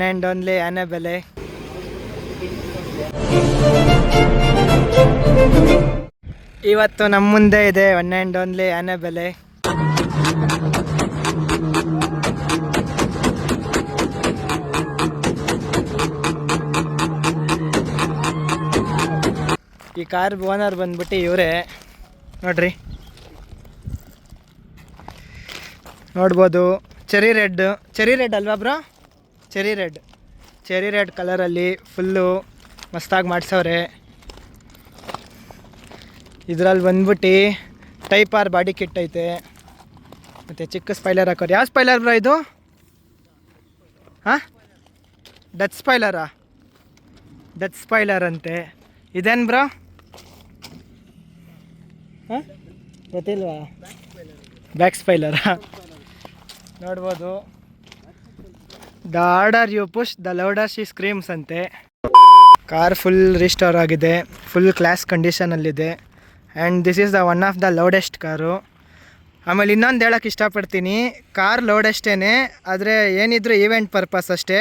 And only ಆನೆಬೆಲೆ. ಇವತ್ತು ನಮ್ಮ ಮುಂದೆ ಇದೆ ಒನ್ ಆ್ಯಂಡ್ ಓನ್ಲಿ ಆನೆಬೆಲೆ. ಈ ಕಾರ್ ಓನರ್ ಬಂದ್ಬಿಟ್ಟು ಇವರೇ ನೋಡ್ರಿ, ನೋಡ್ಬೋದು. ಚೆರಿ ರೆಡ್ ಅಲ್ವಾ ಬ್ರೋ? ಚೆರಿ ರೆಡ್ ಕಲರಲ್ಲಿ ಫುಲ್ಲು ಮಸ್ತಾಗಿ ಮಾಡ್ಸವ್ರೆ. ಇದರಲ್ಲಿ ಬಂದ್ಬಿಟ್ಟು ಟೈಪ್ ಆರ್ ಬಾಡಿ ಕಿಟ್ ಐತೆ, ಮತ್ತು ಚಿಕ್ಕ ಸ್ಪೈಲರ್ ಹಾಕೋರು. ಯಾವ ಸ್ಪೈಲರ್ ಬ್ರೋ ಇದು? ಹಾಂ, ಡಚ್ ಸ್ಪೈಲರ್ ಅಂತೆ. ಇದೇನು ಬ್ರೋ? ಹಾಂ, ಗೊತ್ತಿಲ್ವಾ? ಬ್ಯಾಕ್ ಸ್ಪೈಲರಾ? ನೋಡ್ಬೋದು. The order you push the louder she screams ಅಂತೆ. ಕಾರ್ ಫುಲ್ ರಿಸ್ಟೋರ್ ಆಗಿದೆ, ಫುಲ್ ಕ್ಲಾಸ್ ಕಂಡೀಷನಲ್ಲಿದೆ. And this is the one of the loudest car. ಆಮೇಲೆ ಇನ್ನೊಂದು ಹೇಳೋಕ್ಕೆ ಇಷ್ಟಪಡ್ತೀನಿ, ಕಾರ್ ಲೌಡೆಸ್ಟೇ, ಆದರೆ ಏನಿದ್ರು ಈವೆಂಟ್ ಪರ್ಪಸ್ ಅಷ್ಟೇ.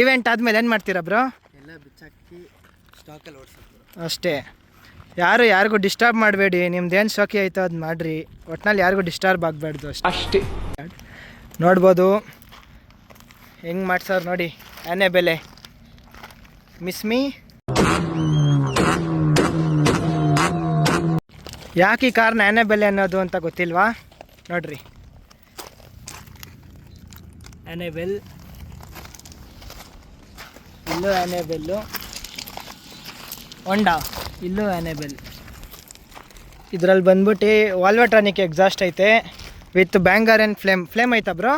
ಈವೆಂಟ್ ಆದಮೇಲೆ ಏನು ಮಾಡ್ತೀರಾ ಬ್ರೋ? ಎಲ್ಲ ಬಿಚ್ಚಾಕಿ ಸ್ಟಾಕಲ್ಲಿ ಓಡಿಸೋದು ಅಷ್ಟೇ. ಯಾರಿಗೂ ಡಿಸ್ಟರ್ಬ್ ಮಾಡಬೇಡಿ. ನಿಮ್ದೇನು ಶೋಕಿ ಆಯಿತು ಅದು ಮಾಡಿರಿ, ಒಟ್ನಲ್ಲಿ ಯಾರಿಗೂ ಡಿಸ್ಟರ್ಬ್ ಆಗಬಾರ್ದು ಅಷ್ಟೇ. ನೋಡ್ಬೋದು ಹೆಂಗೆ ಮಾಡ್ಸೋರು ನೋಡಿ ಆನೆಬೆಲೆ. Miss me. ಯಾಕೆ ಈ ಕಾರ್ನ ಆನೆಬೆಲೆ ಅನ್ನೋದು ಅಂತ ಗೊತ್ತಿಲ್ವಾ? ನೋಡ್ರಿ, ಆನೆಬೆಲ್, ಇಲ್ಲೂ ಆನೆಬೆಲ್ಲು, ಹೊಂಡಾ ಇಲ್ಲೂ ಆನೆಬೆಲ್. ಇದರಲ್ಲಿ ಬಂದ್ಬಿಟ್ಟು ವಾಲ್ವಟ್ರಾನಿಕ್ ಎಕ್ಸಾಸ್ಟ್ ಐತೆ ವಿತ್ ಬ್ಯಾಂಗರ್ ಆ್ಯಂಡ್ ಫ್ಲೇಮ್ ಐತಾ ಬ್ರೋ?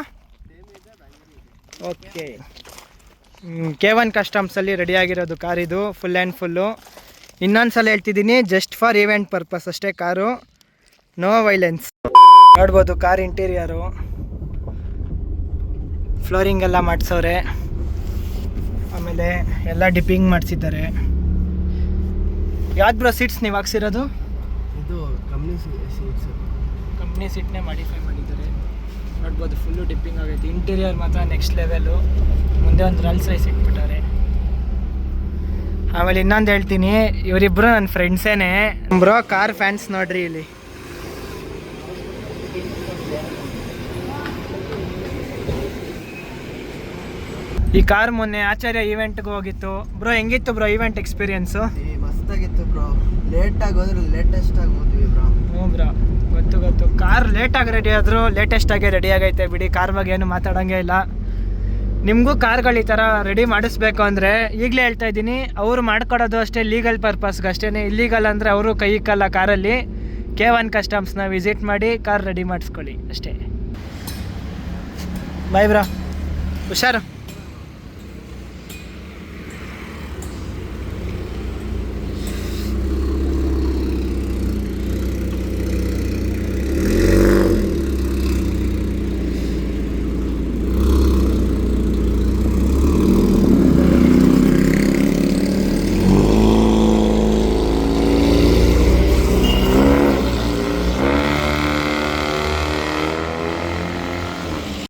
ಓಕೆ. K1 ಕಸ್ಟಮ್ಸಲ್ಲಿ ರೆಡಿಯಾಗಿರೋದು ಕಾರ್ ಇದು, ಫುಲ್ ಆ್ಯಂಡ್ ಫುಲ್ಲು. ಇನ್ನೊಂದು ಸಲ ಹೇಳ್ತಿದ್ದೀನಿ, ಜಸ್ಟ್ ಫಾರ್ ಈವೆಂಟ್ ಪರ್ಪಸ್ ಅಷ್ಟೇ ಕಾರು, ನೋ ವೈಲೆನ್ಸ್. ನೋಡ್ಬೋದು ಕಾರ್ ಇಂಟೀರಿಯರು, ಫ್ಲೋರಿಂಗ್ ಎಲ್ಲ ಮಾಡಿಸೋರೆ, ಆಮೇಲೆ ಎಲ್ಲ ಡಿಪ್ಪಿಂಗ್ ಮಾಡಿಸಿದ್ದಾರೆ. ಯಾವ್ದು ಬ್ರೋ ಸೀಟ್ಸ್ ನೀವು ಹಾಕ್ಸಿರೋದು? ಇದು ಕಂಪ್ನಿ ಸೀಟ್ನೇ ಮಾಡಿಫೈ ಮಾಡಿದ್ದಾರೆ. ನೋಡ್ಬೋದು ಫುಲ್ಲು ಡಿಪ್ಪಿಂಗ್ ಆಗೈತೆ. ಇಂಟೀರಿಯರ್ ಮಾತ್ರ ನೆಕ್ಸ್ಟ್ ಲೆವೆಲು. ಮುಂದೆ ಒಂದು ರಲ್ಸ್ ರೈಸ್ ಇಟ್ಬಿಟ್ಟಾರೆ. ಆಮೇಲೆ ಇನ್ನೊಂದು ಹೇಳ್ತೀನಿ, ಇವರಿಬ್ಬರು ನನ್ನ ಫ್ರೆಂಡ್ಸೇನೆ ಬ್ರೋ, ಕಾರ್ ಫ್ಯಾನ್ಸ್ ನೋಡ್ರಿ ಇಲ್ಲಿ. ಈ ಕಾರ್ ಮೊನ್ನೆ ಆಚಾರ್ಯ ಈವೆಂಟ್ಗೆ ಹೋಗಿತ್ತು ಬ್ರೋ. ಹೆಂಗಿತ್ತು ಬ್ರೋ ಈವೆಂಟ್ ಎಕ್ಸ್ಪೀರಿಯನ್ಸು? ಮಸ್ತಾಗಿತ್ತು ಬ್ರೋ. ಲೇಟಾಗಿ ಹೋದ್ರೆ ಲೇಟೆಸ್ಟ್ ಆಗಿ ಹೋದ್ವಿ ಬ್ರೋ. ಹ್ಞೂ ಬ್ರೋ, ಗೊತ್ತು. ಕಾರ್ ಲೇಟಾಗಿ ರೆಡಿ ಆದರೂ ಲೇಟೆಸ್ಟಾಗಿ ರೆಡಿ ಆಗೈತೆ ಬಿಡಿ. ಕಾರ್ ಬಗ್ಗೆ ಏನು ಮಾತಾಡೋಂಗೇ ಇಲ್ಲ. ನಿಮಗೂ ಕಾರ್ಗಳು ಈ ಥರ ರೆಡಿ ಮಾಡಿಸ್ಬೇಕು ಅಂದರೆ ಈಗಲೇ ಹೇಳ್ತಾ ಇದ್ದೀನಿ, ಅವರು ಮಾಡ್ಕೊಡೋದು ಅಷ್ಟೇ ಲೀಗಲ್ ಪರ್ಪಸ್ಗೆ ಅಷ್ಟೇ. ಇಲ್ಲೀಗಲ್ ಅಂದರೆ ಅವರು ಕೈ ಇಕ್ಕಲ್ಲ ಕಾರಲ್ಲಿ. K1 ಕಸ್ಟಮ್ಸ್ನ ವಿಸಿಟ್ ಮಾಡಿ ಕಾರ್ ರೆಡಿ ಮಾಡಿಸ್ಕೊಳ್ಳಿ ಅಷ್ಟೇ. ಬಾಯ್ ಬ್ರೋ, ಹುಷಾರು.